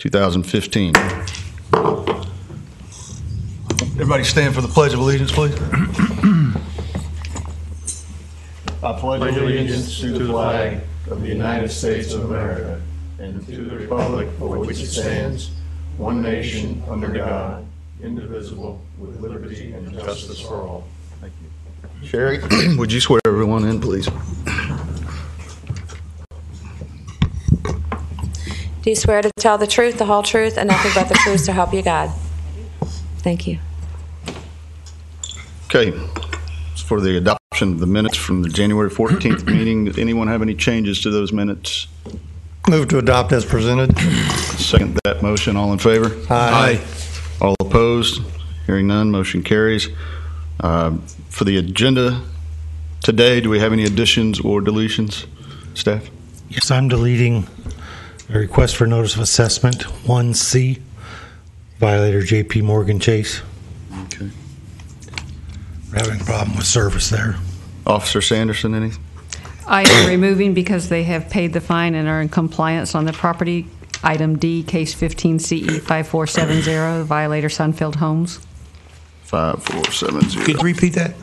2015. Everybody stand for the Pledge of Allegiance, please. I pledge allegiance to the flag of the United States of America and to the republic for which it stands, one nation, under God, indivisible, with liberty and justice for all. Thank you. Sherry, would you swear everyone in, please? Do you swear to tell the truth, the whole truth, and nothing but the truth to help you God? Thank you. Okay. It's for the adoption of the minutes from the January 14th meeting. Does anyone have any changes to those minutes? Move to adopt as presented. Second that motion. All in favor? Aye. All opposed? Hearing none, motion carries. For the agenda today, do we have any additions or deletions, staff? Yes, I'm deleting a request for notice of assessment, 1C, violator JP Morgan Chase. Okay. We're having a problem with service there. Officer Sanderson, any? I am removing because they have paid the fine and are in compliance on the property. Item D, case 15 CE 5470, violator Sunfield Homes. 5470. Could you repeat that?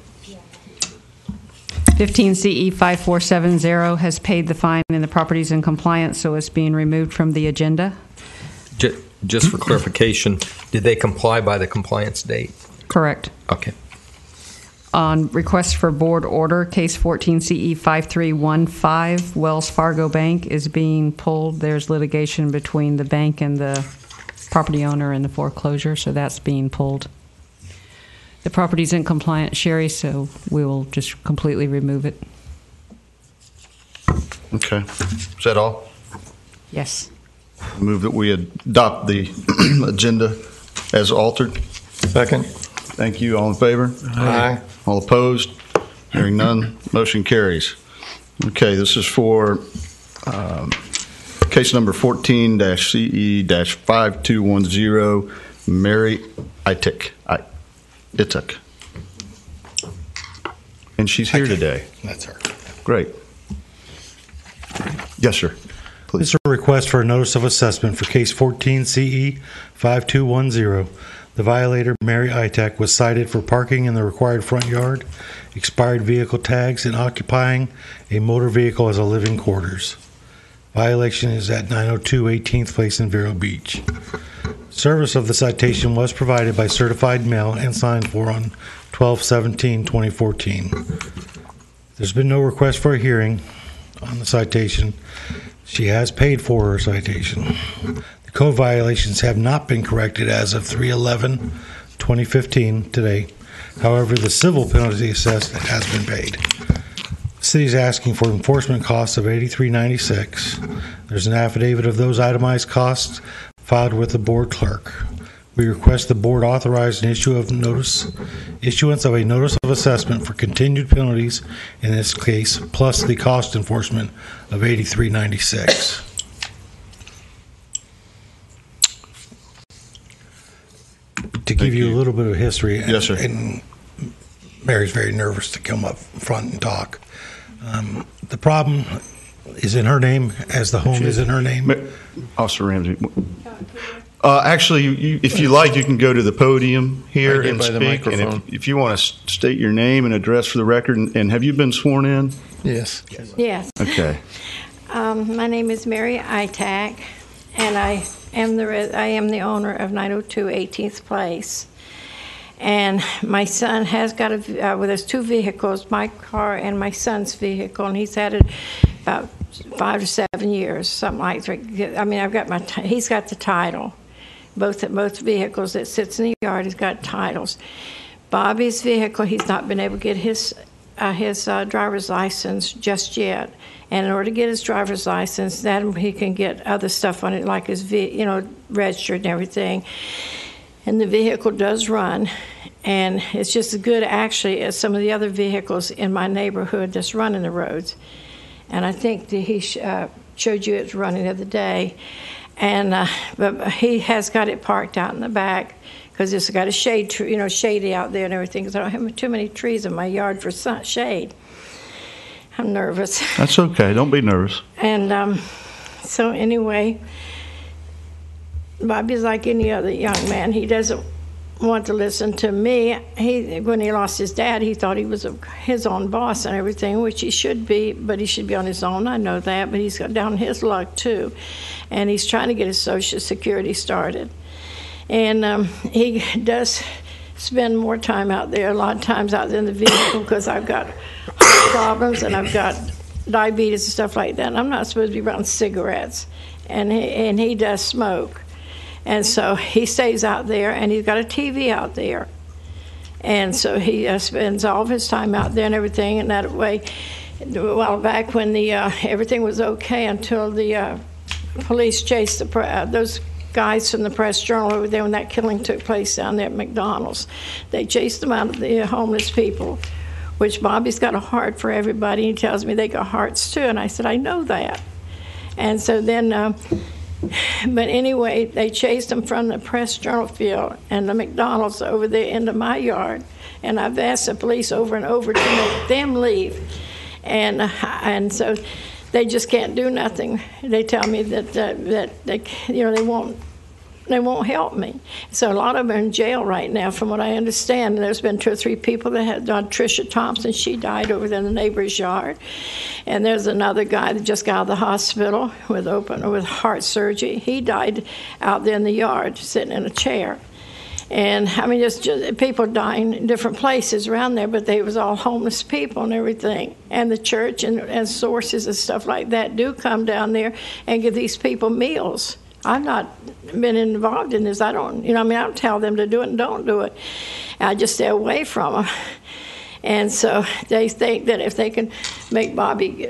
15 CE 5470 has paid the fine and the property is in compliance, so it's being removed from the agenda. Just for clarification, did they comply by the compliance date? Correct. Okay. On request for board order, case 14 CE 5315, Wells Fargo Bank is being pulled. There's litigation between the bank and the property owner in the foreclosure, so that's being pulled. The property's in compliance, Sherry, so we will just completely remove it. Okay. Is that all? Yes. Move that we adopt the agenda as altered. Second. Thank you. All in favor? Aye. All opposed? Hearing none, motion carries. Okay, this is for case number 14-CE-5210, Mary Itek. And she's here today. That's her. Great. Yes, sir. Please. This is a request for a notice of assessment for case 14 CE 5210. The violator, Mary Itek, was cited for parking in the required front yard, expired vehicle tags, and occupying a motor vehicle as a living quarters. Violation is at 902 18th Place in Vero Beach. Service of the citation was provided by certified mail and signed for on 12/17/2014. There's been no request for a hearing on the citation. She has paid for her citation. The code violations have not been corrected as of 3/11/2015 today. However, the civil penalty assessed has been paid. The city is asking for enforcement costs of $83.96. There's an affidavit of those itemized costs filed with the board clerk. We request the board authorize an issuance of a notice of assessment for continued penalties in this case, plus the cost enforcement of $83.96. To give you a little bit of history, Yes, sir. And Mary's very nervous to come up front and talk. The problem is in her name, as the home is in her name. Officer Ramsey. Actually, if you like, you can go to the podium here Right here and by the speak. And microphone. if you want to state your name and address for the record, and have you been sworn in? Yes. Yes. Okay. My name is Mary Itak, and I am the owner of 902 18th Place. And my son has got there's two vehicles, my car and my son's vehicle, and he's had it about 5 to 7 years, something like that. I mean, he's got the title. Both vehicles that sits in the yard, he's got titles. Bobby's vehicle, he's not been able to get his driver's license just yet. And in order to get his driver's license, then he can get other stuff on it, like his, registered and everything. And the vehicle does run, and it's just as good, actually, as some of the other vehicles in my neighborhood that's running the roads. And I think that he showed you it's running the other day. And but he has got it parked out in the back because it's got a shade, shady out there and everything. Because I don't have too many trees in my yard for shade. I'm nervous. That's okay. Don't be nervous. And so anyway, Bobby's like any other young man. He doesn't want to listen to me. When he lost his dad, he thought he was his own boss and everything, which he should be, but he should be on his own. I know that, but he's got down his luck too. And he's trying to get his Social Security started. And he does spend more time out there, a lot of times out there in the vehicle, because I've got heart problems and I've got diabetes and stuff like that. And I'm not supposed to be around cigarettes. And he does smoke. And so he stays out there, and he's got a TV out there. And so he spends all of his time out there and everything. And that way, a while back when everything was okay until the police chased those guys from the Press Journal over there when that killing took place down there at McDonald's. They chased them out of the homeless people, which Bobby's got a heart for everybody. He tells me they got hearts too. And I said, I know that. And so then... But anyway, they chased them from the Press Journal field and the McDonald's over there into my yard. And I've asked the police over and over to make them leave. And so they just can't do nothing. They tell me that they won't help me. So a lot of them are in jail right now, from what I understand. And there's been 2 or 3 people that had done. Tricia Thompson, she died over there in the neighbor's yard. And there's another guy that just got out of the hospital with heart surgery. He died out there in the yard, sitting in a chair. And I mean, just people dying in different places around there, but they was all homeless people and everything. And the church and sources and stuff like that do come down there and give these people meals. I've not been involved in this. I don't tell them to do it and don't do it. I just stay away from them. And so they think that if they can make Bobby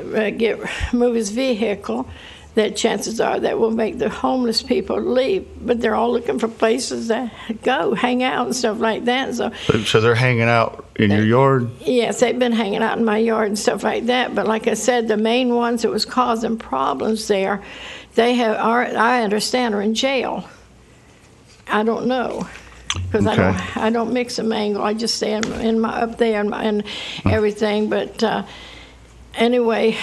move his vehicle, that chances are that will make the homeless people leave. But they're all looking for places to go, hang out and stuff like that. So they're hanging out in your yard? Yes, they've been hanging out in my yard and stuff like that. But like I said, the main ones that was causing problems there, I understand, are in jail. I don't know, because Okay. I don't mix and mingle. I just stay up there and everything. But anyway,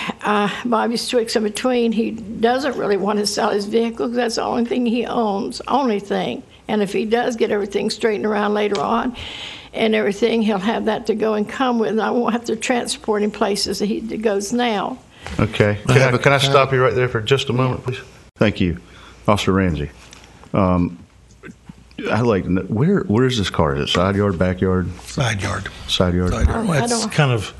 Bobby's twixt in between. He doesn't really want to sell his vehicle because that's the only thing he owns, only thing. And if he does get everything straightened around later on and everything, he'll have that to go and come with. And I won't have to transport him places that he goes now. Okay. Can I stop you right there for just a moment, please? Thank you. Officer Ramsey. I'd like to know, where's this car? Is it side yard, backyard? Side yard. Side yard. It's kind of,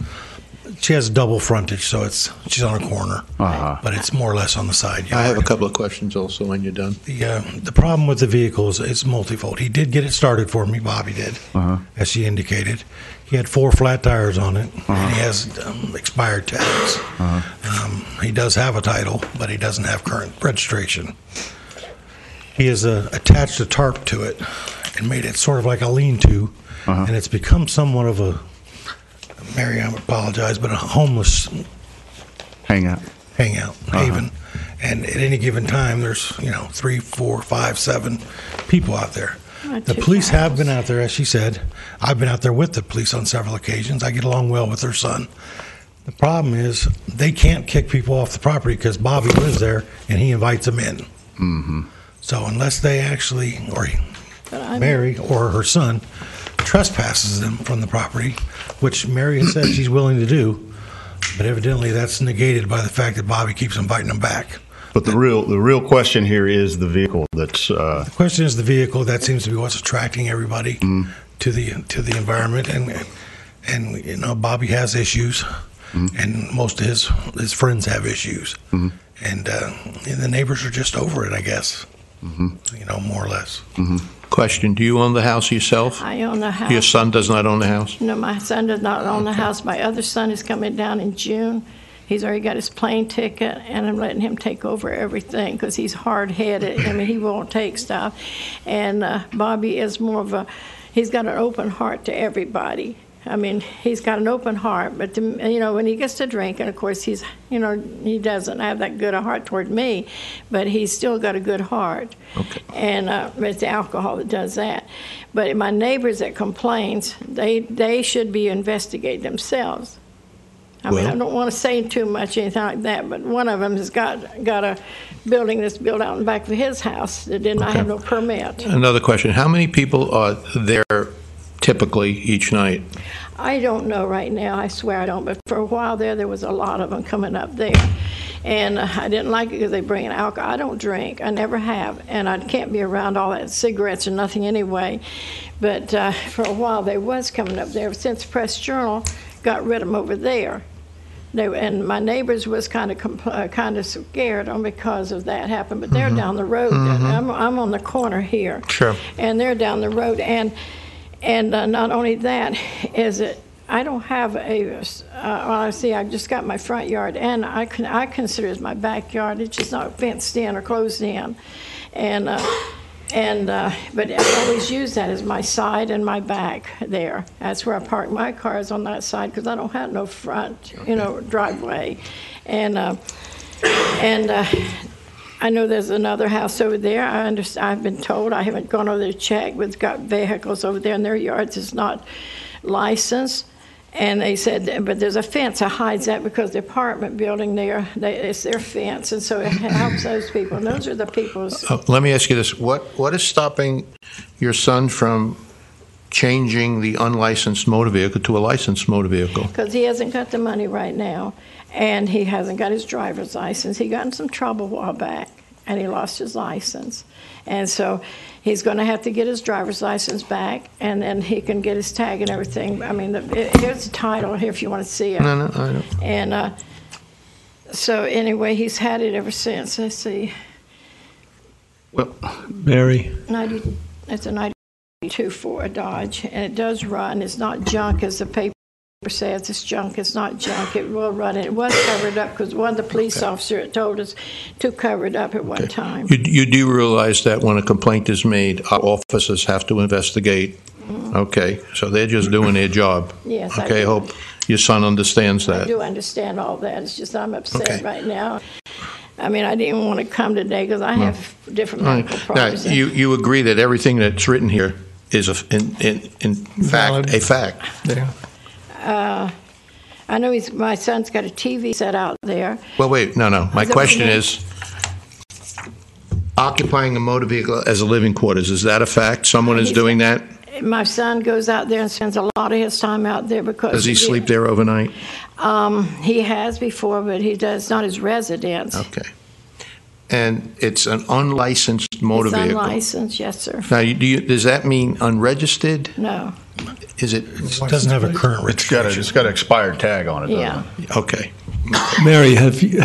she has double frontage, so she's on a corner, but it's more or less on the side yard. I have a couple of questions also when you're done. The problem with the vehicle is it's multifold. He did get it started for me, Bobby did, as she indicated. He had 4 flat tires on it, and he has expired tags. He does have a title, but he doesn't have current registration. He has attached a tarp to it and made it sort of like a lean-to, and it's become somewhat of a, Mary, I apologize, but a homeless Hangout. haven. And at any given time, there's 3, 4, 5, 7 people out there. The police have been out there, as she said. I've been out there with the police on several occasions. I get along well with her son. The problem is they can't kick people off the property because Bobby lives there and he invites them in. Mm-hmm. So unless they actually, or Mary or her son, trespasses them from the property, which Mary has said she's willing to do, but evidently that's negated by the fact that Bobby keeps inviting them back. But the real question here is the vehicle that's. The question is the vehicle. That seems to be what's attracting everybody to the environment, and Bobby has issues, and most of his friends have issues, and the neighbors are just over it, I guess. More or less. Question, do you own the house yourself? I own the house. Your son does not own the house? No, my son does not own the house. My other son is coming down in June. He's already got his plane ticket, and I'm letting him take over everything because he's hard-headed. I mean, he won't take stuff. And Bobby is more of he's got an open heart to everybody. I mean, he's got an open heart, but when he gets to drinking, of course, he doesn't have that good a heart toward me, but he's still got a good heart. Okay. And it's the alcohol that does that. But my neighbors that complains, they should be investigated themselves. I mean, I don't want to say too much, anything like that, but one of them has got a building that's built out in the back of his house that did not have no permit. Another question. How many people are there typically each night? I don't know right now. I swear I don't. But for a while there was a lot of them coming up there. And I didn't like it because they bring in alcohol. I don't drink. I never have. And I can't be around all that cigarettes or nothing anyway. But for a while they was coming up there. Since Press Journal got rid of them over there. And my neighbors was kind of scared on because of that happened. But they're down the road. I'm on the corner here. Sure. And they're down the road. And not only that, is it, I don't have a, well, see, I just got my front yard, and I consider it as my backyard. It's just not fenced in or closed in. But I always use that as my side and my back there. That's where I park my cars, on that side, because I don't have no front, driveway. And I know there's another house over there. I've been told, I haven't gone over there to check, but it's got vehicles over there, and their yards is not licensed. And they said, but there's a fence that hides that because the apartment building there, it's their fence, and so it helps those people. And those are the people's. Let me ask you this. What is stopping your son from changing the unlicensed motor vehicle to a licensed motor vehicle? Because he hasn't got the money right now, and he hasn't got his driver's license. He got in some trouble a while back, and he lost his license. And so he's going to have to get his driver's license back, and then he can get his tag and everything. I mean, here's the title here if you want to see it. No, I don't. And so anyway, he's had it ever since. Let's see. Well, Mary. It's a 92 for a Dodge, and it does run. It's not junk as the paper says. It's junk. It's not junk. It will run. It was covered up because one of the police officers told us to cover it up at one time. You do realize that when a complaint is made, our officers have to investigate. Okay, so they're just doing their job. Yes, okay, I hope your son understands that. I do understand all that. It's just I'm upset right now. I mean, I didn't want to come today because I have different medical problems. Now, you agree that everything that's written here is in fact a fact? Yeah. I know my son's got a TV set out there. Well, wait, no. My question is, occupying a motor vehicle as a living quarters, is that a fact? Someone is doing that? My son goes out there and spends a lot of his time out there because... Does he sleep there overnight? He has before, but he does not his residence. Okay. And it's an unlicensed motor vehicle? It's unlicensed, yes, sir. Now, does that mean unregistered? No. Is it? It doesn't have a current registration. It's got an expired tag on it, Yeah. doesn't it? Okay. Mary, have you,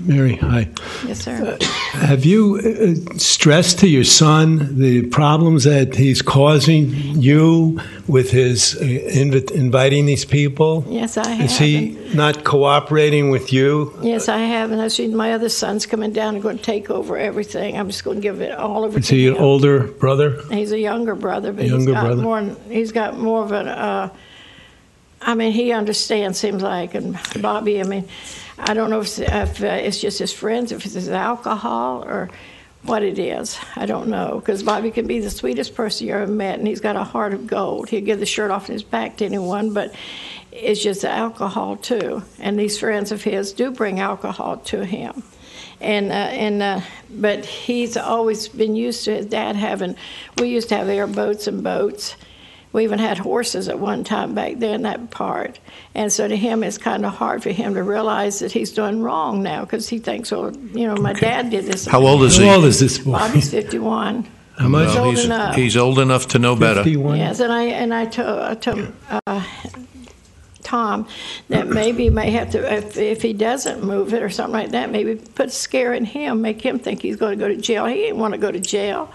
Mary, hi. Yes, sir. Have you stressed to your son the problems that he's causing you with his inviting these people? Yes, I have. Is he not cooperating with you? Yes, I have, and I see my other son's coming down and going to take over everything. I'm just going to give it all over Is to he him. an older brother? He's a younger brother, but he's got more of an. I mean, he understands. Seems like, and Bobby. I mean, I don't know if it's just his friends, if it's his alcohol, or what it is. I don't know, because Bobby can be the sweetest person you ever met, and he's got a heart of gold. He'll give the shirt off his back to anyone, but it's just the alcohol too. And these friends of his do bring alcohol to him. But he's always been used to his dad having. We used to have airboats and boats. We even had horses at one time back there in that part. And so to him, it's kind of hard for him to realize that he's doing wrong now because he thinks, oh, my dad did this. How old is he? How old is this boy? Bobby's 51. How much? He's old enough. He's old enough to know better. 51? Yes, and I told Tom that maybe he may have to, if he doesn't move it or something like that, maybe put a scare in him, make him think he's going to go to jail. He didn't want to go to jail.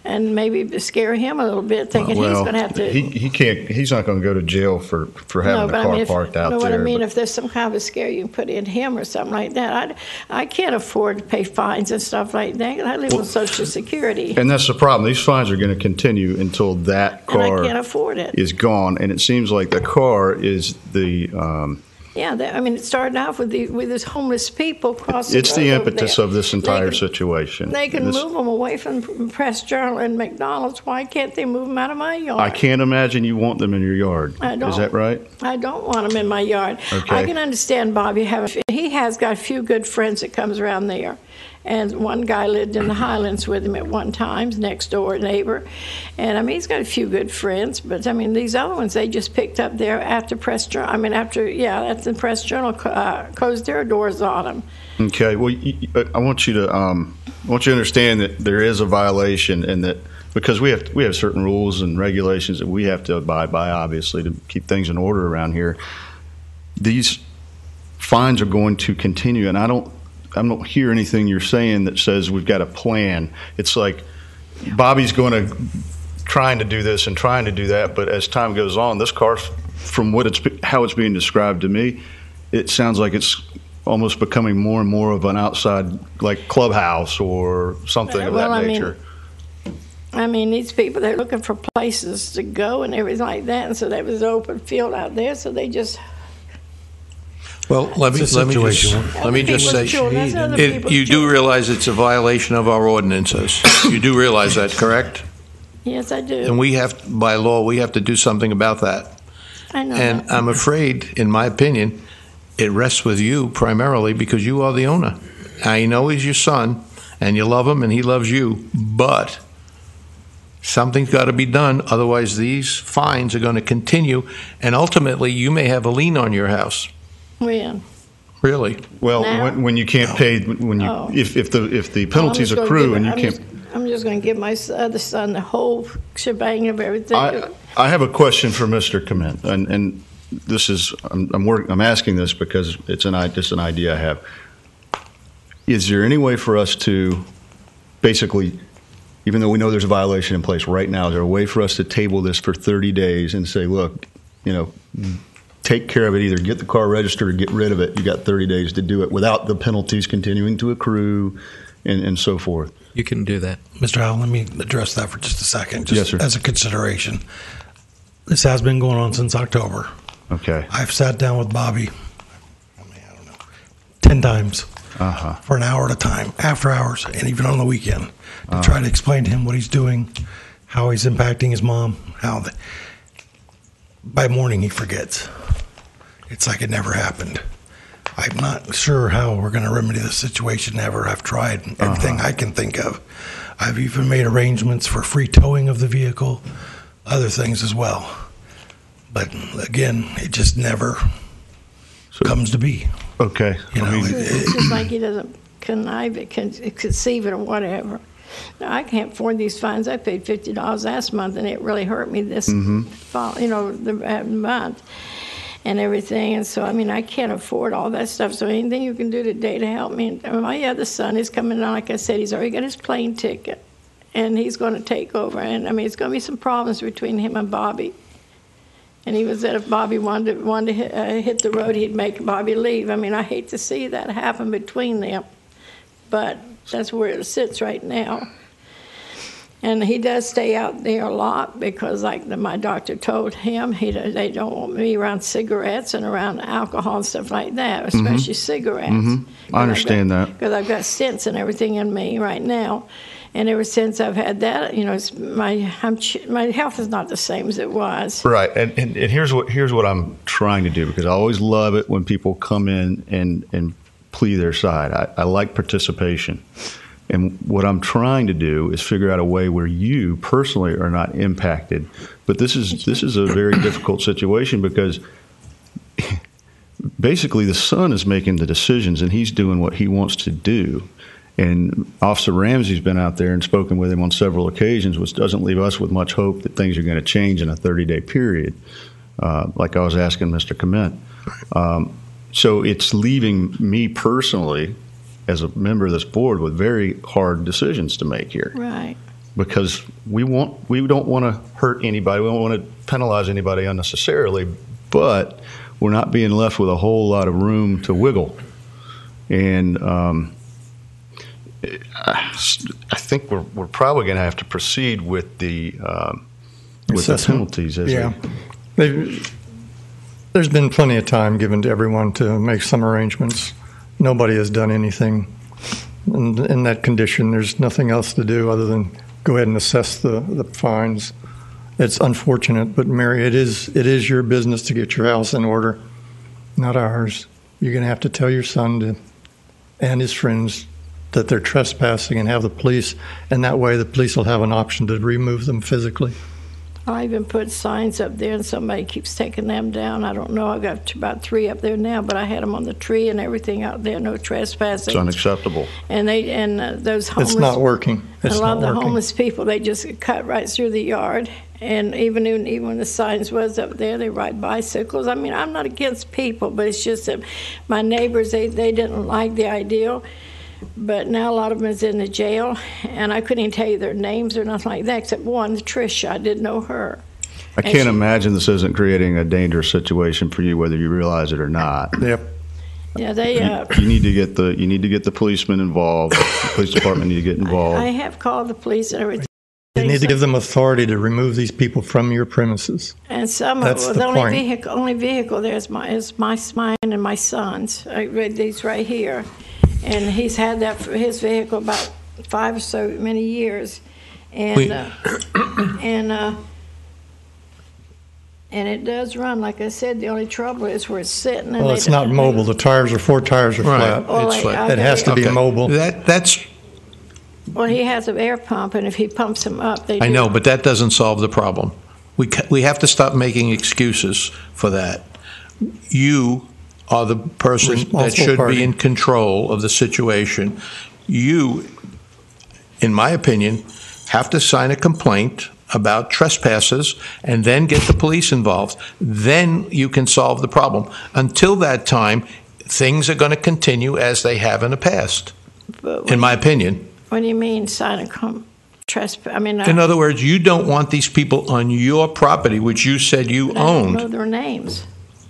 And maybe scare him a little bit, thinking he's going to have to. He can't. He's not going to go to jail for having the car parked out there. You know what I mean? If there's some kind of a scare you can put in him or something like that, I can't afford to pay fines and stuff like that. I live on Social Security, And that's the problem. These fines are going to continue until that and I car can't afford it. is gone. And it seems like the car is the. Yeah, I mean, it started off with this homeless people crossing. It's the impetus there. of this entire situation. They can move them away from Press Journal and McDonald's. Why can't they move them out of my yard? I can't imagine you want them in your yard. I don't. Is that right? I don't want them in my yard. Okay. I can understand Bobby he has got a few good friends that comes around there, And one guy lived in the Highlands with him at one time, next door neighbor. And I mean, he's got a few good friends, but I mean, these other ones they just picked up there after Press Journal. I mean, after the Press Journal closed their doors on them. Okay. Well, I want you to understand that there is a violation, and that because we have certain rules and regulations that we have to abide by, obviously, to keep things in order around here. These fines are going to continue, and I don't hear anything you're saying that says we've got a plan. It's like Bobby's trying to do this and trying to do that, but as time goes on, this car, from how it's being described to me, it sounds like it's almost becoming more and more of an outside, like, clubhouse or something of that nature. I mean, these people, they're looking for places to go and everything like that, and so there was an open field out there, so they just... Well, let me just say, you do realize it's a violation of our ordinances. You do realize that, correct? Yes, I do. And by law, we have to do something about that. I know And that. I'm afraid, in my opinion, it rests with you primarily because you are the owner. I know he's your son, and you love him, and he loves you, but something's got to be done. Otherwise, these fines are going to continue, and ultimately, you may have a lien on your house. When? Really? Well, Now? when you can't pay, if the penalties accrue and you can't. I'm just going to give my other son the whole shebang of everything. I have a question for Mr. Clement, and this is I'm asking this because it's just an idea I have. Is there any way for us to basically, even though we know there's a violation in place right now, is there a way for us to table this for 30 days and say, look, take care of it, either get the car registered or get rid of it. You got 30 days to do it without the penalties continuing to accrue and so forth. You can do that. Mr. Howell, let me address that for just a second, Yes, sir. as a consideration. This has been going on since October. Okay. I've sat down with Bobby, 10 times for an hour at a time, after hours, and even on the weekend, to try to explain to him what he's doing, how he's impacting his mom, by morning he forgets. It's like it never happened. I'm not sure how we're going to remedy the situation ever. I've tried everything I can think of. I've even made arrangements for free towing of the vehicle, other things as well. But again, it just never comes to be. Okay. It's just like he doesn't connive it, conceive it, or whatever. Now, I can't afford these fines. I paid $50 last month, and it really hurt me this fall, the month and everything. And so, I mean, I can't afford all that stuff. So anything you can do today to help me. And my other son is coming on. Like I said, he's already got his plane ticket, and he's going to take over. And, I mean, it's going to be some problems between him and Bobby. And he was that if Bobby wanted to hit the road, he'd make Bobby leave. I mean, I hate to see that happen between them. But that's where it sits right now. And he does stay out there a lot because, like my doctor told him, they don't want me around cigarettes and around alcohol and stuff like that, especially cigarettes. I understand that. Because I've got stents and everything in me right now. And ever since I've had that, my health is not the same as it was. Right, and here's what I'm trying to do, because I always love it when people come in and plea their side. I like participation, and what I'm trying to do is figure out a way where you personally are not impacted. But this is a very difficult situation because basically the son is making the decisions and he's doing what he wants to do. And Officer Ramsey's been out there and spoken with him on several occasions, which doesn't leave us with much hope that things are going to change in a 30-day period, like I was asking Mr. Clement. So it's leaving me personally, as a member of this board, with very hard decisions to make here. Right. Because we don't want to hurt anybody. We don't want to penalize anybody unnecessarily, but we're not being left with a whole lot of room to wiggle. And I think we're probably going to have to proceed with the penalties. There's been plenty of time given to everyone to make some arrangements. Nobody has done anything in that condition. There's nothing else to do other than go ahead and assess the fines. It's unfortunate, but Mary, it is your business to get your house in order, not ours. You're going to have to tell your son and his friends that they're trespassing and have the police, and that way the police will have an option to remove them physically. I even put signs up there, and somebody keeps taking them down. I don't know. I've got about 3 up there now, but I had them on the tree and everything out there. No trespassing. It's unacceptable. And those homeless. It's not working. It's a lot of not the working. homeless people, they just cut right through the yard. And even when the signs was up there, they ride bicycles. I mean, I'm not against people, but it's just that my neighbors, they didn't like the idea. But now a lot of them is in the jail, and I couldn't even tell you their names or nothing like that, except one, Tricia. I didn't know her. I can't imagine this isn't creating a dangerous situation for you, whether you realize it or not. Yep. Yeah, they. You need to get the policemen involved. The police department need to get involved. I have called the police and everything. You need to give them authority to remove these people from your premises. And some That's of the the only point. vehicle there is mine and my son's. I read these right here, and he's had that for his vehicle about 5 or so many years, and it does run. Like I said, the only trouble is where it's sitting. And Well, it's not mobile. The four tires are Right. flat. It's flat. It has to be Okay. mobile. That's, Well, he has an air pump, and if he pumps them up, they. I do. know, but that doesn't solve the problem. We have to stop making excuses for that. You are the person that Responsible should party. be in control of the situation. You, in my opinion, have to sign a complaint about trespasses and then get the police involved. Then you can solve the problem. Until that time, things are going to continue as they have in the past, But in my opinion. what do you mean sign a trespass? I mean, In other words, you don't want these people on your property, which you said you I don't know owned. their names.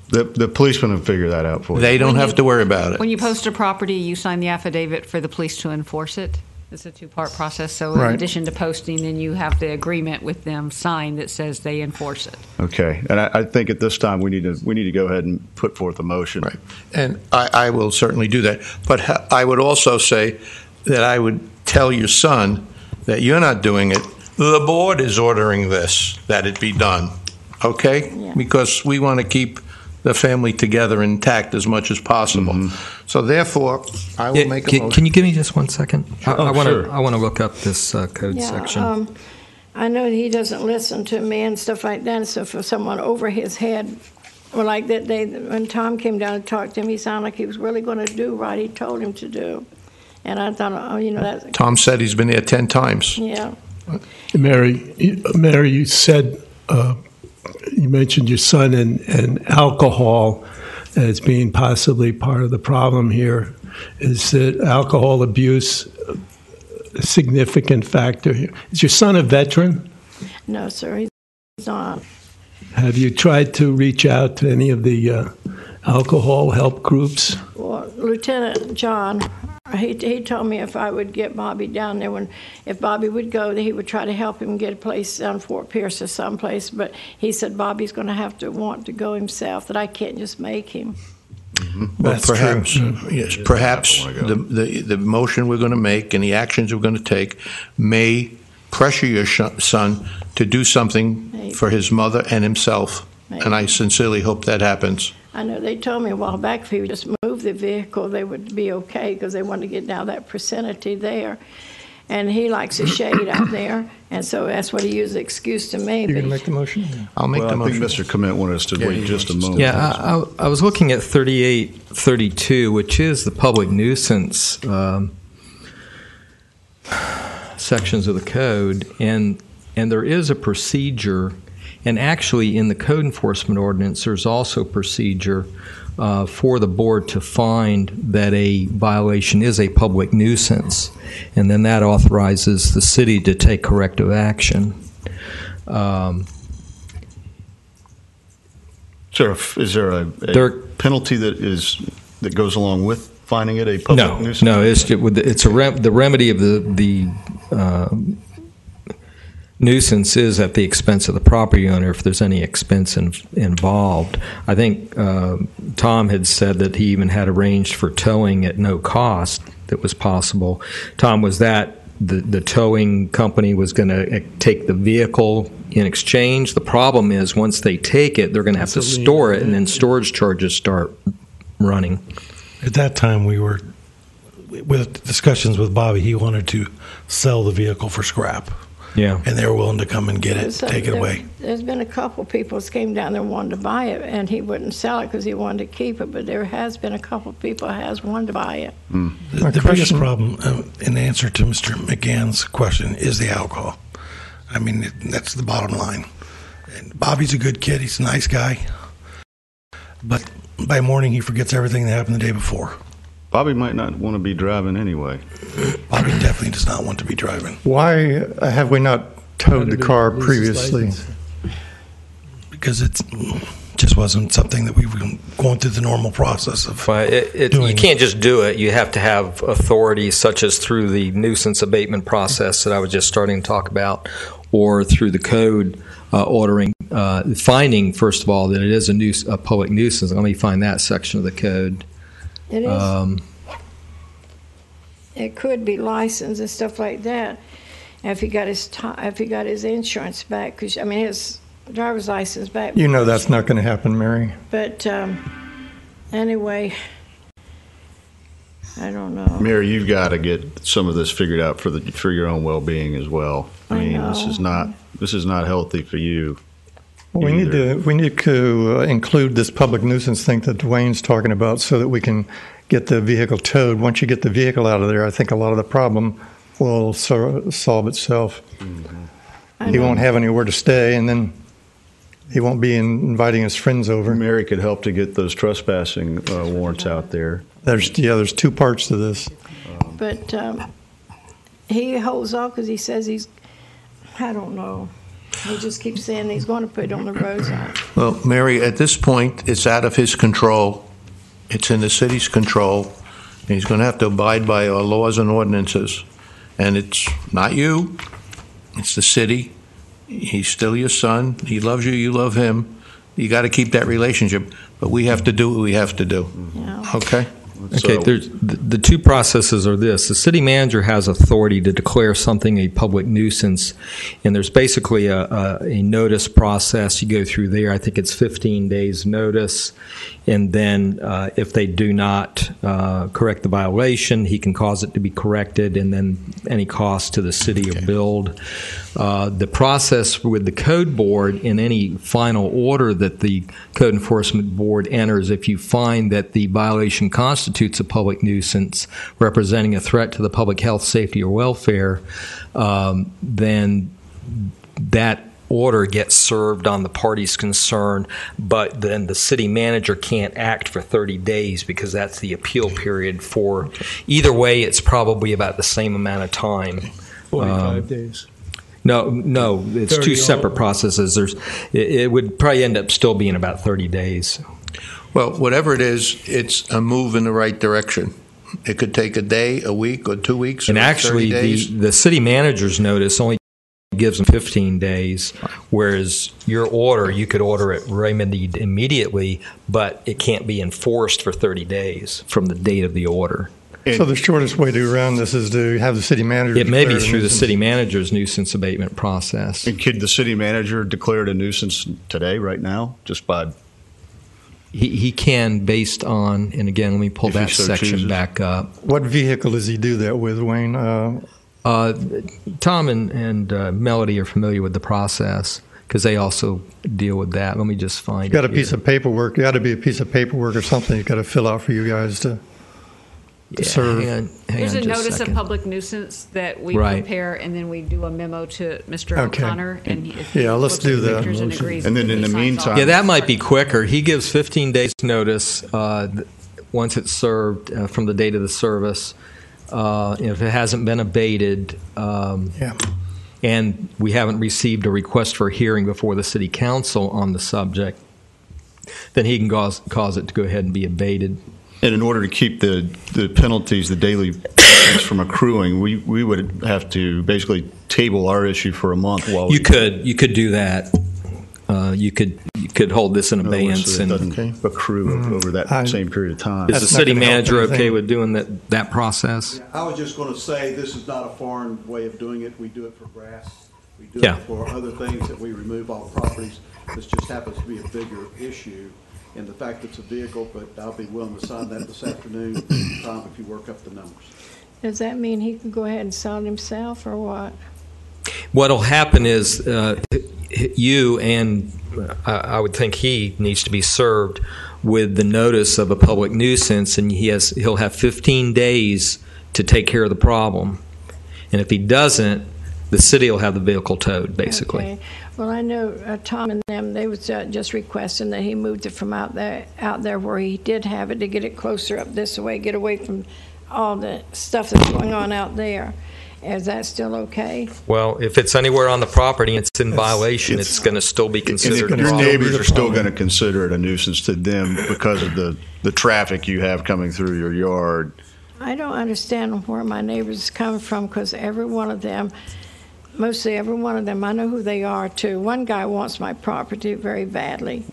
The policemen will figure that out for you. They don't have to worry about it. When you post a property, you sign the affidavit for the police to enforce it. It's a 2-part process. So in Right. addition to posting, then you have the agreement with them signed that says they enforce it. Okay, and I think at this time we need to go ahead and put forth a motion. Right. And I will certainly do that. But I would also say that I would tell your son that you're not doing it. The board is ordering this, that it be done. Okay? Yeah. Because we want to keep the family together intact as much as possible. So therefore, I will make a motion. Can you give me just 1 second? I want sure. to look up this code section. I know he doesn't listen to me and stuff like that. So for someone over his head, well, like that day when Tom came down and talked to him, he sounded like he was really going to do right. He told him to do, and I thought, oh, you know, that's Tom said he's been there 10 times. yeah. Mary, you said you mentioned your son and alcohol as being possibly part of the problem here. Is that alcohol abuse a significant factor here? Is your son a veteran? No, sir, he's not. Have you tried to reach out to any of the alcohol help groups? Well, Lieutenant John, he told me if I would get Bobby down there, if Bobby would go, that he would try to help him get a place down Fort Pierce or someplace. But he said Bobby's going to have to want to go himself, that I can't just make him. Well, That's perhaps, true. yes, perhaps the motion we're going to make and the actions we're going to take may pressure your son to do something Maybe. for his mother and himself. Maybe. And I sincerely hope that happens. I know they told me a while back if he would just move the vehicle, they would be okay because they wanted to get down that vicinity there. And he likes a shade out there, and so that's what he used the excuse to me. You're but going to he- make the motion? I'll make Well, the I think motion. Mr. Clement wanted us to wait just a moment. Yeah, I was looking at 3832, which is the public nuisance sections of the code, and there is a procedure, and actually in the code enforcement ordinance, there's also procedure for the board to find that a violation is a public nuisance, and then that authorizes the city to take corrective action. Is there a There- penalty that goes along with finding it a public nuisance? No, it's the remedy of the nuisance is at the expense of the property owner if there's any expense involved. I think Tom had said that he even had arranged for towing at no cost that was possible. Tom, was that the towing company was going to take the vehicle in exchange? The problem is once they take it, they're going to have to store it, and then storage charges start running. At that time, we were with discussions with Bobby, he wanted to sell the vehicle for scrap. Yeah. And they were willing to come and get it, So take it away. There's been a couple people that came down there and wanted to buy it, and he wouldn't sell it because he wanted to keep it, but there has been a couple people that has wanted to buy it. The biggest problem, in answer to Mr. McGann's question, is the alcohol. I mean, that's the bottom line. And Bobby's a good kid. He's a nice guy. But by morning, he forgets everything that happened the day before. Bobby might not want to be driving anyway. Bobby definitely does not want to be driving. Why have we not towed the car previously? Because it just wasn't something that we were going through the normal process of You can't just do it. You have to have authority, such as through the nuisance abatement process that I was just starting to talk about, or through the code ordering, finding, first of all, that it is a public nuisance. Let me find that section of the code. It is. It could be licensed and stuff like that. If he got his insurance back, because I mean his driver's license back. You know that's not going to happen, Mary. But anyway, I don't know. Mary, you've got to get some of this figured out for your own well-being as well. I mean, know. this is not healthy for you. We need to include this public nuisance thing that Dwayne's talking about so that we can get the vehicle towed. Once you get the vehicle out of there, I think a lot of the problem will solve itself. Mm-hmm. He won't have anywhere to stay, and then he won't be inviting his friends over. Mary could help to get those trespassing warrants out there. There's two parts to this. But he holds off because he says I don't know. He just keeps saying he's going to put it on the roadside. Well, Mary, at this point, it's out of his control. It's in the city's control. And he's going to have to abide by our laws and ordinances. And it's not you. It's the city. He's still your son. He loves you. You love him. You got to keep that relationship. But we have to do what we have to do. Yeah. Okay? Okay, there's the two processes are this. The city manager has authority to declare something a public nuisance, and there's basically a notice process. You go through there. I think it's 15 days notice, and then if they do not correct the violation, he can cause it to be corrected, and then any cost to the city are billed. The process with the code board in any final order that the code enforcement board enters, if you find that the violation constitutes a public nuisance representing a threat to the public health, safety, or welfare, then that order gets served on the parties concerned, but then the city manager can't act for 30 days because that's the appeal period for either way. It's probably about the same amount of time. 45 days. No, it's two separate processes. It would probably end up still being about 30 days. Well, whatever it is, it's a move in the right direction. It could take a day, a week, or 2 weeks, And or actually, 30 days. the city manager's notice only gives them 15 days, whereas your order, you could order it remedied immediately, but it can't be enforced for 30 days from the date of the order. So the shortest way to around this is to have the city manager. It may be declare a through the nuisance. city manager's nuisance abatement process. And could the city manager declare it a nuisance today, right now, just by? He can, based on, and again, let me pull If he that so section chooses. back up. What vehicle does he do that with, Wayne? Tom and Melody are familiar with the process because they also deal with that. Let me just find it. Got a piece of paperwork. Got to be a piece of paperwork or something you got to fill out for you guys to serve. Hang There's on a just notice of second. public nuisance that we Right. prepare, and then we do a memo to Mr. Okay. O'Connor. And if he Yeah, let's looks at do the that. pictures and agrees, And then he in the signs meantime- off. Yeah, that might be quicker. He gives 15 days notice once it's served from the date of the service. If it hasn't been abated, and we haven't received a request for a hearing before the city council on the subject, then he can cause it to go ahead and be abated. And in order to keep the penalties, the daily penalties from accruing, we would have to basically table our issue for a month while You could do that. You could hold this in abeyance. so it And doesn't accrue over that same period of time. is the That's not city gonna help manager okay anything. with doing that process? I was just going to say, this is not a foreign way of doing it. We do it for grass. We do Yeah. it for other things that we remove off properties. This just happens to be a bigger issue. and the fact it's a vehicle, but I'll be willing to sign that this afternoon, Tom, if you work up the numbers. Does that mean he can go ahead and sell it himself, or what? What'll happen is you and I would think he needs to be served with the notice of a public nuisance, and he'll have 15 days to take care of the problem. And if he doesn't, the city will have the vehicle towed, basically. Okay. Well, I know Tom and them, they was just requesting that he moved it from out there where he did have it, to get it closer up this way, get away from all the stuff that's going on out there. Is that still okay? Well, if it's anywhere on the property and it's in violation, it's going to still be considered a Your problem. neighbors are still going to consider it a nuisance to them because of the traffic you have coming through your yard. I don't understand where my neighbors come from, because every one of them, mostly every one of them, I know who they are too. One guy wants my property very badly,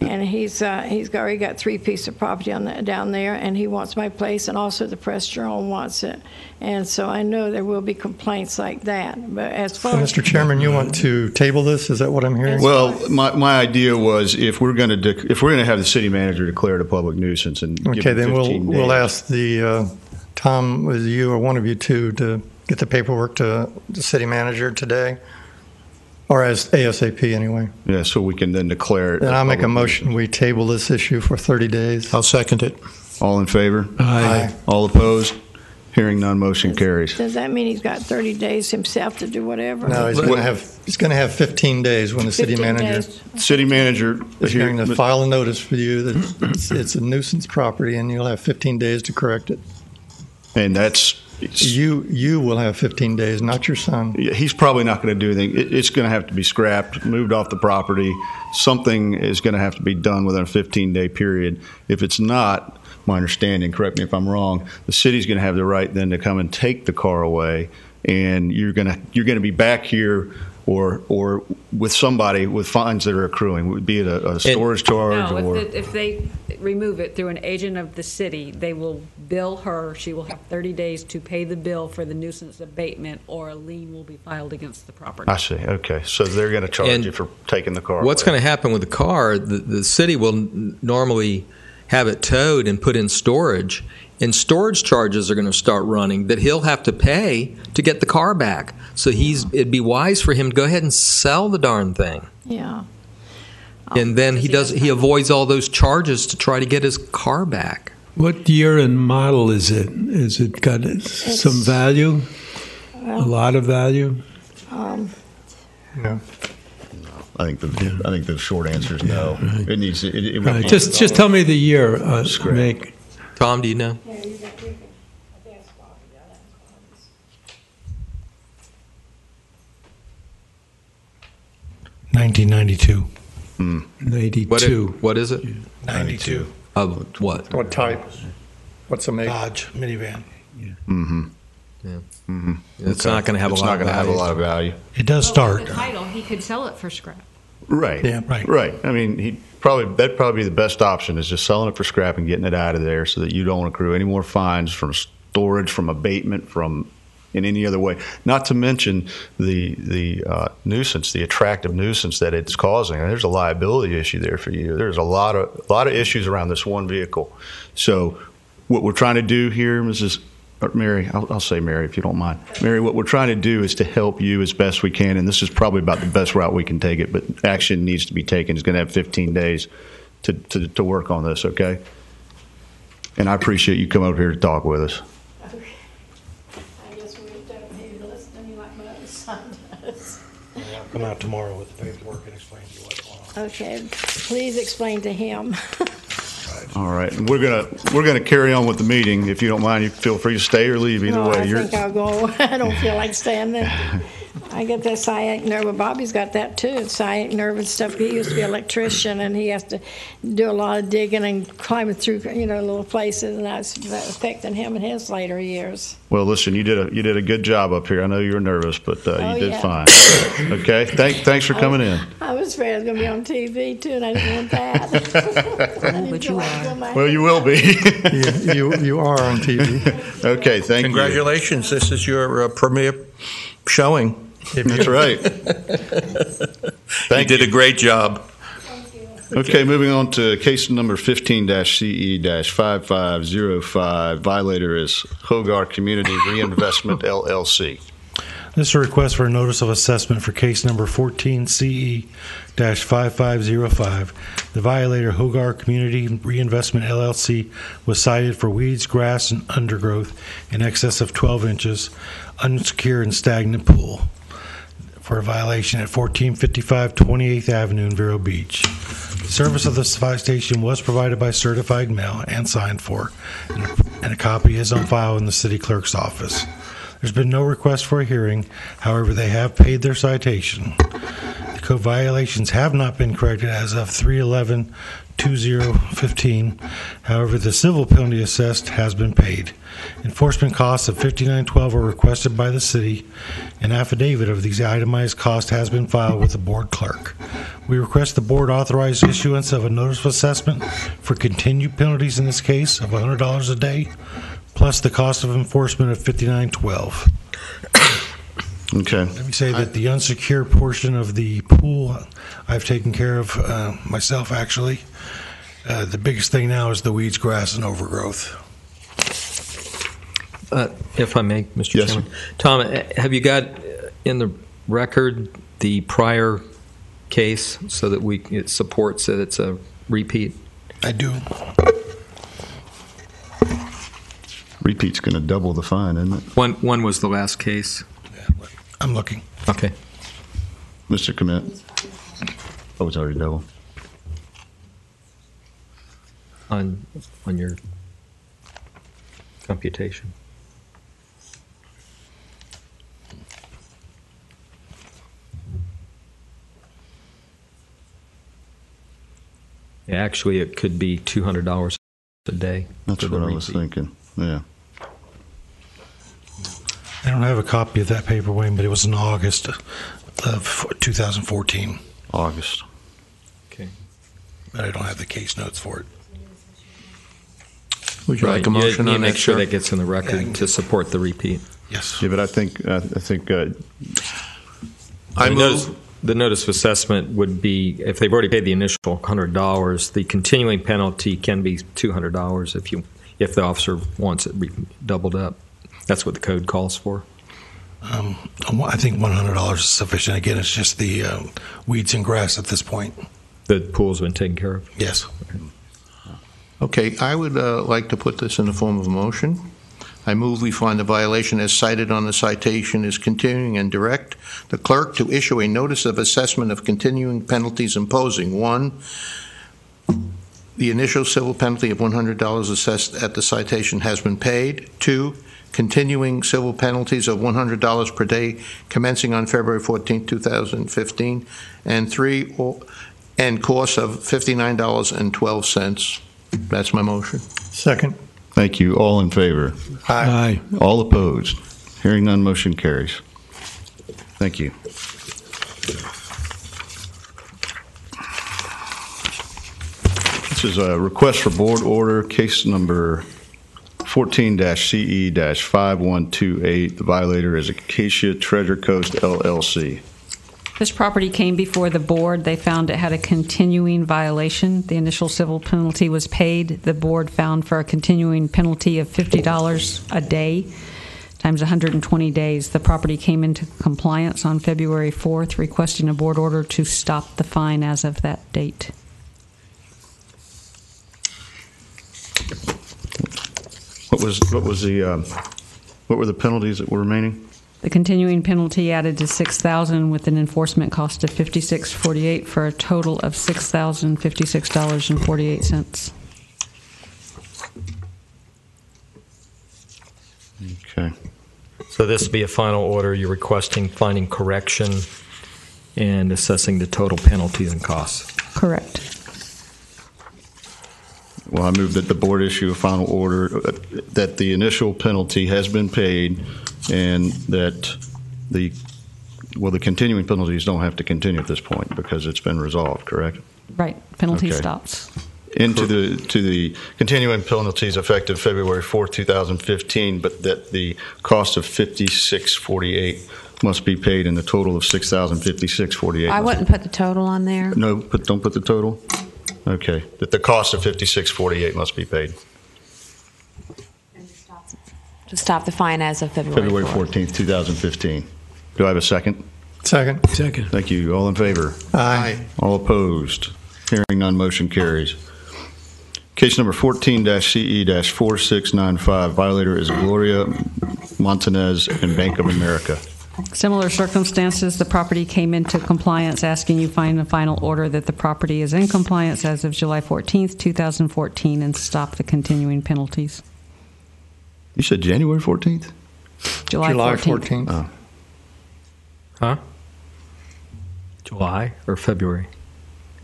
and he's already got 3 pieces of property down there, and he wants my place, and also the Press Journal wants it. And so I know there will be complaints like that. But as far as Mr. Chairman, you want to table this? Is that what I'm hearing? Well, my idea was if we're going to have the city manager declare it a public nuisance and give Okay, it then 15 days. we'll ask the Tom, was you or one of you two to get the paperwork to the city manager today, or as ASAP anyway. Yeah, so we can then declare it. Then I'll make a motion. We table this issue for 30 days. I'll second it. All in favor? Aye. All opposed? Hearing none, motion carries. does that mean he's got 30 days himself to do whatever? No, he's going to have 15 days when the city 15 manager days. City manager is here. going to file a notice for you that it's a nuisance property, and you'll have 15 days to correct it. And that's You will have 15 days, not your son. he's probably not going to do anything. It's going to have to be scrapped, moved off the property. Something is going to have to be done within a 15-day period. If it's not, my understanding, correct me if I'm wrong, the city's going to have the right then to come and take the car away, and you're going to be back here or with somebody with fines that are accruing, be it a storage charge No, or. if they remove it through an agent of the city, they will bill her. She will have 30 days to pay the bill for the nuisance abatement, or a lien will be filed against the property. I see. Okay, so they're going to charge And you for taking the car. What's away. going to happen with the car, the city will normally have it towed and put in storage, and storage charges are going to start running that he'll have to pay to get the car back. So it'd be wise for him to go ahead and sell the darn thing. Yeah. And then he avoids all those charges to try to get his car back. What year and model is it? Is it got some value? A lot of value? No. I think the short answer is no. Right. It needs it Right. Just tell me the year, Meg. Tom, do you know? 1992. 92. What is it? 92. Of what? What type? What's the make? Dodge minivan. It's not going to have a It's lot not of going to have a value. lot of value. It does start. The title, he could sell it for scrap. Right. Yeah. Right. I mean, that'd probably be the best option is just selling it for scrap and getting it out of there so that you don't accrue any more fines from storage, from abatement, from in any other way. Not to mention the nuisance, the attractive nuisance that it's causing. And there's a liability issue there for you. There's a lot of issues around this one vehicle. So what we're trying to do here, Mary, I'll say Mary if you don't mind. Mary, what we're trying to do is to help you as best we can, and this is probably about the best route we can take it, but action needs to be taken. It's going to have 15 days to work on this, okay? And I appreciate you coming over here to talk with us. I just moved up here to listen to me like my other son does. I'll come out tomorrow with the paperwork and explain to you what's going on. Okay, please explain to him. All right, and we're gonna carry on with the meeting. If you don't mind, you feel free to stay or leave. Either No, way, I think I'll go. I don't feel like staying there. I get that sciatic nerve. Bobby's got that too, sciatic nerve and stuff. He used to be an electrician, and he has to do a lot of digging and climbing through, little places, and that's affecting him in his later years. Well, listen, you did a good job up here. I know you were nervous, but you did yeah. fine. Okay, thanks for coming in. I was afraid I was going to be on TV too, and I didn't want that. I didn't But feel you like are. doing my Well, you will be. You are on TV. Okay, thank you. Congratulations, this is your premiere showing. That's right. You did a great job. Okay, moving on to case number 15-CE-5505. Violator is Hogar Community Reinvestment LLC. This is a request for a notice of assessment for case number 14CE-5505. The violator, Hogar Community Reinvestment LLC, was cited for weeds, grass, and undergrowth in excess of 12 inches, unsecured and stagnant pool, for a violation at 1455 28th Avenue in Vero Beach. The service of the citation was provided by certified mail and signed for, and a copy is on file in the city clerk's office. There's been no request for a hearing. However, they have paid their citation. The code violations have not been corrected as of 3/11/2015. However, the civil penalty assessed has been paid. Enforcement costs of $59.12 are requested by the city. An affidavit of these itemized costs has been filed with the board clerk. We request the board authorize issuance of a notice of assessment for continued penalties in this case of $100 a day, plus the cost of enforcement of $59.12. Okay. Let me say that the unsecured portion of the pool I've taken care of myself, actually. The biggest thing now is the weeds, grass, and overgrowth. If I may, Mr. Yes, Chairman. Tom, have you got in the record the prior case so that it supports that it's a repeat? I do. Repeat's going to double the fine, isn't it? One was the last case. I'm looking. Okay. Mr. Commit? Oh, it's already double. On your computation. Yeah, actually, it could be $200 a day. That's what I was thinking. Yeah. I don't have a copy of that paper, Wayne, but it was in August of 2014. August. Okay. But I don't have the case notes for it. Would you like a motion you on make that, sure sir? that gets in the record to support the repeat. Yes. Yeah, but I think I move. The notice of assessment would be, if they've already paid the initial $100, the continuing penalty can be $200 if the officer wants it doubled up. That's what the code calls for. I think $100 is sufficient. Again, it's just the weeds and grass at this point. The pool's been taken care of? Yes. Okay, I would like to put this in the form of a motion. I move we find the violation as cited on the citation is continuing and direct the clerk to issue a notice of assessment of continuing penalties imposing 1, the initial civil penalty of $100 assessed at the citation has been paid. 2, continuing civil penalties of $100 per day commencing on February 14, 2015. And 3, and cost of $59.12. That's my motion. Second. thank you. All in favor? Aye. All opposed? Hearing none, motion carries. Thank you. This is a request for board order, case number 14-CE-5128. The violator is Acacia Treasure Coast LLC. This property came before the board. They found it had a continuing violation. The initial civil penalty was paid. The board found for a continuing penalty of $50 a day times 120 days. The property came into compliance on February 4th, requesting a board order to stop the fine as of that date. What were the penalties that were remaining? The continuing penalty added to $6,000 with an enforcement cost of $56.48 for a total of $6,056.48. Okay. So this will be a final order. You're requesting finding correction and assessing the total penalties and costs. Correct. Well, I move that the board issue a final order that the initial penalty has been paid and that the continuing penalties don't have to continue at this point because it's been resolved, correct? Right. Penalty Okay. stops. To the continuing penalties effective February 4th, 2015, but that the cost of $56.48 must be paid in the total of $6,056.48. I wouldn't put the total on there. No, don't put the total. Okay, that the cost of $56.48 must be paid. To stop the fine as of February 14th, 2015. Do I have a second? Second. Second. Thank you. All in favor? Aye. All opposed? Hearing none, motion carries. Case number 14-CE-4695. Violator is Gloria Montanez and Bank of America. Similar circumstances, the property came into compliance, asking you find a final order that the property is in compliance as of July 14th, 2014, and stop the continuing penalties. You said January 14th? July 14th. Oh. Huh? July or February?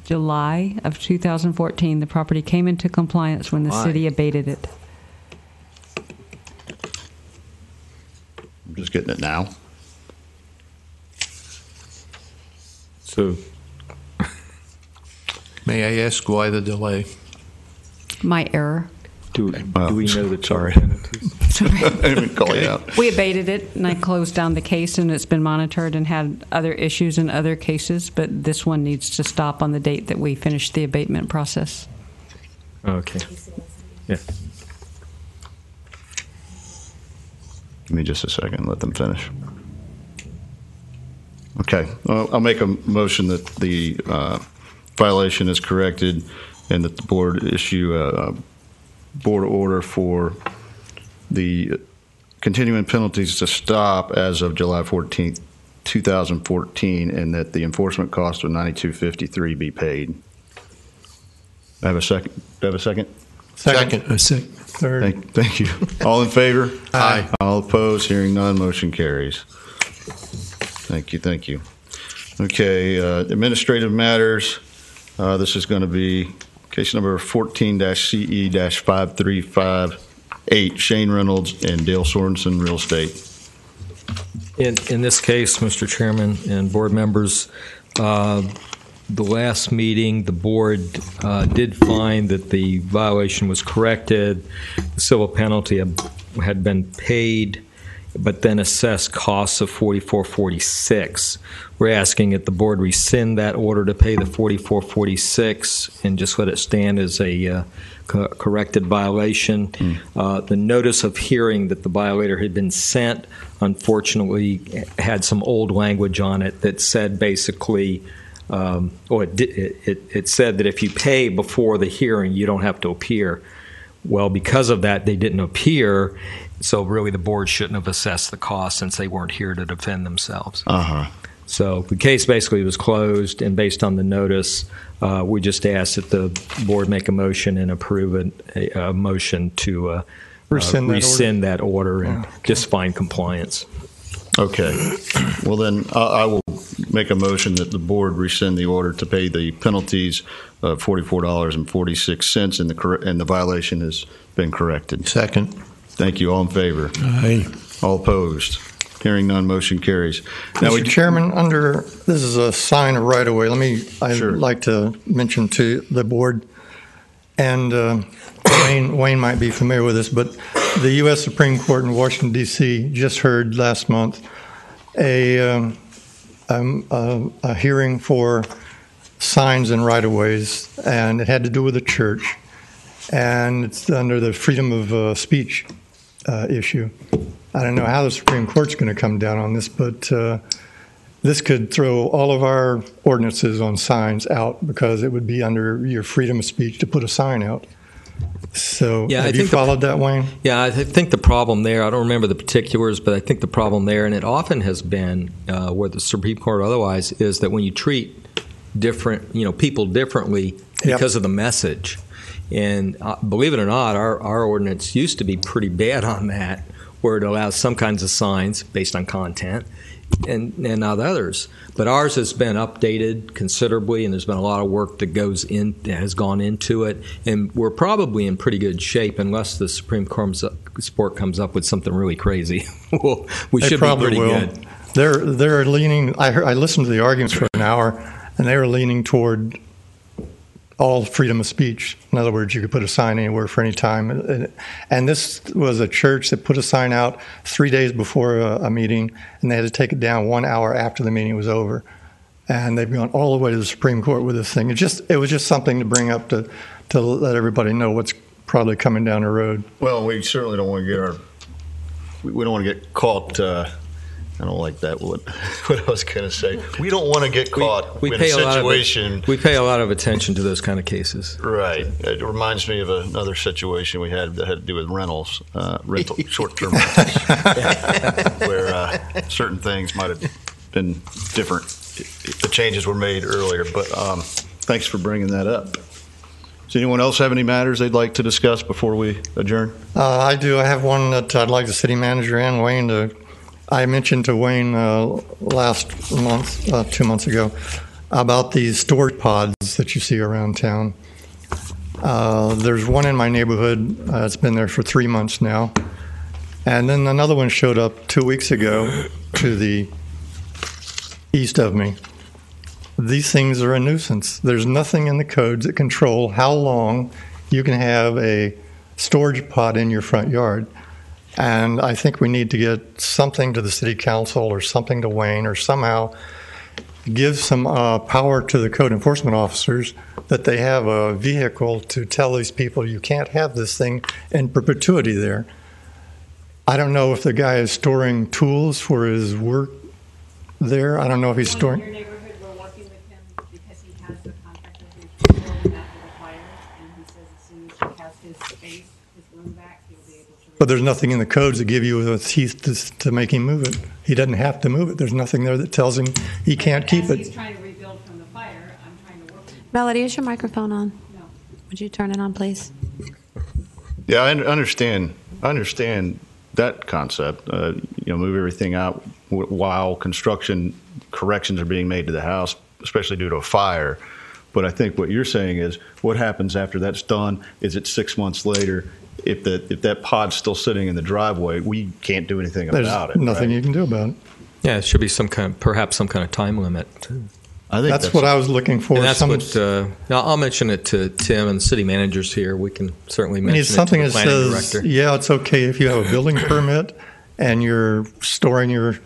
July of 2014, the property came into compliance when the Why? city abated it. I'm just getting it now. So, May I ask why the delay? My error. do we know the sorry. penalties? I didn't even call you out. We abated it, and I closed down the case, and it's been monitored and had other issues in other cases, but this one needs to stop on the date that we finish the abatement process. Okay. Yeah. Give me just a second. Let them finish. Okay. Well, I'll make a motion that the violation is corrected and that the board issue a board order for the continuing penalties to stop as of July 14th, 2014, and that the enforcement cost of $92.53 be paid. I have a second. Do I have a second? Second. Third. Thank you. All in favor? Aye. All opposed? Hearing none, motion carries. Thank you. Thank you. Okay, administrative matters. This is going to be case number 14-CE-5358, Shane Reynolds and Dale Sorensen Real Estate. In this case, Mr. Chairman and board members, the last meeting, the board did find that the violation was corrected. The civil penalty had been paid, but then assessed costs of $44.46. We're asking that the board rescind that order to pay the $44.46 and just let it stand as a corrected violation. The notice of hearing that the violator had been sent, unfortunately, had some old language on it that said basically, it said that if you pay before the hearing, you don't have to appear. Well, because of that, they didn't appear, so really the board shouldn't have assessed the cost since they weren't here to defend themselves. So the case basically was closed, and based on the notice, we just asked that the board make a motion and approve a motion to rescind that order and just find compliance. Okay. Well, then I will make a motion that the board rescind the order to pay the penalties of $44.46, and the violation has been corrected. Second. Thank you. All in favor? Aye. All opposed? Hearing none, motion carries. Now, Mr. Chairman, this is a sign of right of way. I'd like to mention to the board, and Wayne might be familiar with this, but the U.S. Supreme Court in Washington, D.C. just heard last month a hearing for signs in right of ways, and it had to do with a church, and it's under the freedom of speech issue. I don't know how the Supreme Court's going to come down on this, but this could throw all of our ordinances on signs out because it would be under your freedom of speech to put a sign out. So have you followed that, Wayne? Yeah, I think the problem there, I don't remember the particulars, but I think the problem there, and it often has been where the Supreme Court otherwise, is that when you treat people differently because of the message. And believe it or not, our ordinance used to be pretty bad on that, where it allows some kinds of signs based on content and not others. But ours has been updated considerably, and there's been a lot of work that has gone into it. And we're probably in pretty good shape unless the Supreme Court comes up with something really crazy. We should be pretty good. They're leaning. I listened to the arguments for an hour, and they were leaning toward all freedom of speech. In other words, you could put a sign anywhere for any time. And this was a church that put a sign out 3 days before a meeting, and they had to take it down 1 hour after the meeting was over. and they've gone all the way to the Supreme Court with this thing. It was just something to bring up to let everybody know what's probably coming down the road. Well, we certainly don't want to get we don't want to get caught. I don't like that. What I was going to say. We don't want to get caught in a situation. We pay a lot of attention to those kind of cases. Right. It reminds me of another situation we had that had to do with rentals, short-term rentals, where certain things might have been different. The changes were made earlier, but thanks for bringing that up. Does anyone else have any matters they'd like to discuss before we adjourn? I do. I have one that I'd like the city manager and Wayne to. I mentioned to Wayne last month, 2 months ago, about these storage pods that you see around town. There's one in my neighborhood. It's been there for 3 months now. And then another one showed up 2 weeks ago to the east of me. These things are a nuisance. There's nothing in the codes that control how long you can have a storage pod in your front yard. And I think we need to get something to the city council or something to Wayne or somehow give some power to the code enforcement officers that they have a vehicle to tell these people you can't have this thing in perpetuity there. I don't know if the guy is storing tools for his work there. I don't know if he's storing. In your neighborhood, we're working with him because he has the contract with his building after the fire, and he says as soon as he has his space, his room back, he'll be able to. But there's nothing in the codes that give you the teeth to make him move it. He doesn't have to move it. There's nothing there that tells him he can't keep it. He's trying to rebuild from the fire. I'm trying to work with him. Melody, is your microphone on? No. Would you turn it on, please? Yeah, I understand. I understand that concept. Move everything out while construction corrections are being made to the house, especially due to a fire. But I think what you're saying is, what happens after that's done? Is it 6 months later? If that pod's still sitting in the driveway, we can't do anything about it. There's nothing right? you can do about it. Yeah, it should be perhaps some kind of time limit. I think that's what I was looking for. And that's I'll mention it to Tim and the city managers here. We can certainly mention it to something the that planning says, director. yeah, it's okay if you have a building permit and you're storing your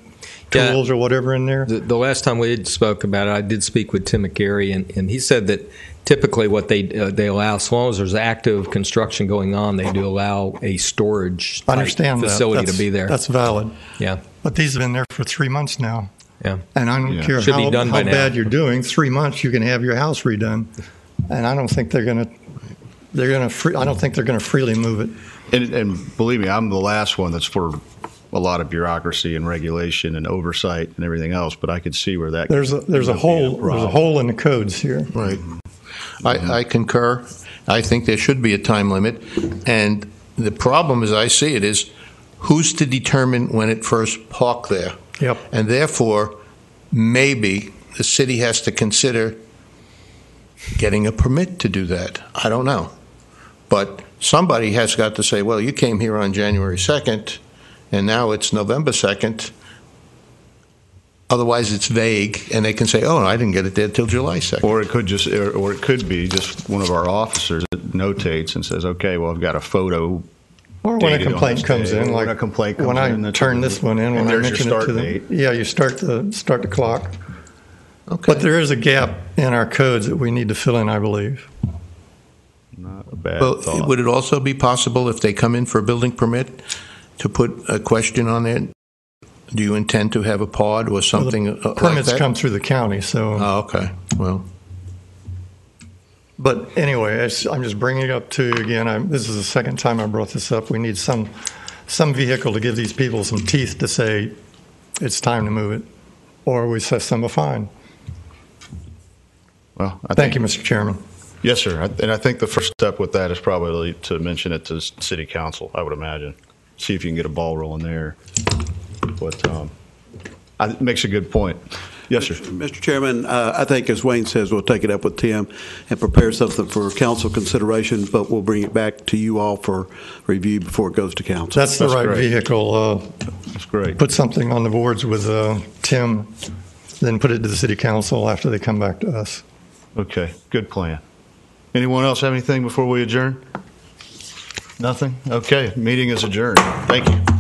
tools or whatever in there. The last time we spoke about it, I did speak with Tim McGarry, and he said that typically what they allow, as long as there's active construction going on, they do allow a storage facility to be there. That's valid. Yeah. But these have been there for 3 months now. Yeah. And I don't care Should be done how by bad now. you're doing. 3 months, you can have your house redone. And I don't think they're going to. I don't think they're going to freely move it. And believe me, I'm the last one that's for a lot of bureaucracy and regulation and oversight and everything else. But I could see where that there's a hole in the codes here. Right. I concur. I think there should be a time limit. And the problem, as I see it, is who's to determine when it first parked there? Yep. And therefore, maybe the city has to consider getting a permit to do that. I don't know. But somebody has got to say, well, you came here on January 2nd, and now it's November 2nd. Otherwise, it's vague, and they can say, "Oh, no, I didn't get it there till July 2nd." Or it could be just one of our officers that notates and says, "Okay, well, I've got a photo." Or when a complaint comes in, like when I turn this one in, when I mention it to them, you start the clock. Okay. But there is a gap in our codes that we need to fill in, I believe. Not a bad Well, thought. would it also be possible if they come in for a building permit to put a question on there? Do you intend to have a pod or something like that? Permits come through the county, so. Oh, okay. Well. But anyway, I'm just bringing it up to you again. This is the second time I brought this up. We need some vehicle to give these people some teeth to say it's time to move it, or we assess them a fine. Well, Thank you, Mr. Chairman. Yes, sir. And I think the first step with that is probably to mention it to City Council, I would imagine. See if you can get a ball rolling there. But it makes a good point. Yes, sir. Mr. Chairman, I think, as Wayne says, we'll take it up with Tim and prepare something for council consideration, but we'll bring it back to you all for review before it goes to council. That's the right great. vehicle. That's great. Put something on the boards with Tim, then put it to the city council after they come back to us. Okay, good plan. Anyone else have anything before we adjourn? Nothing? Okay, meeting is adjourned. Thank you.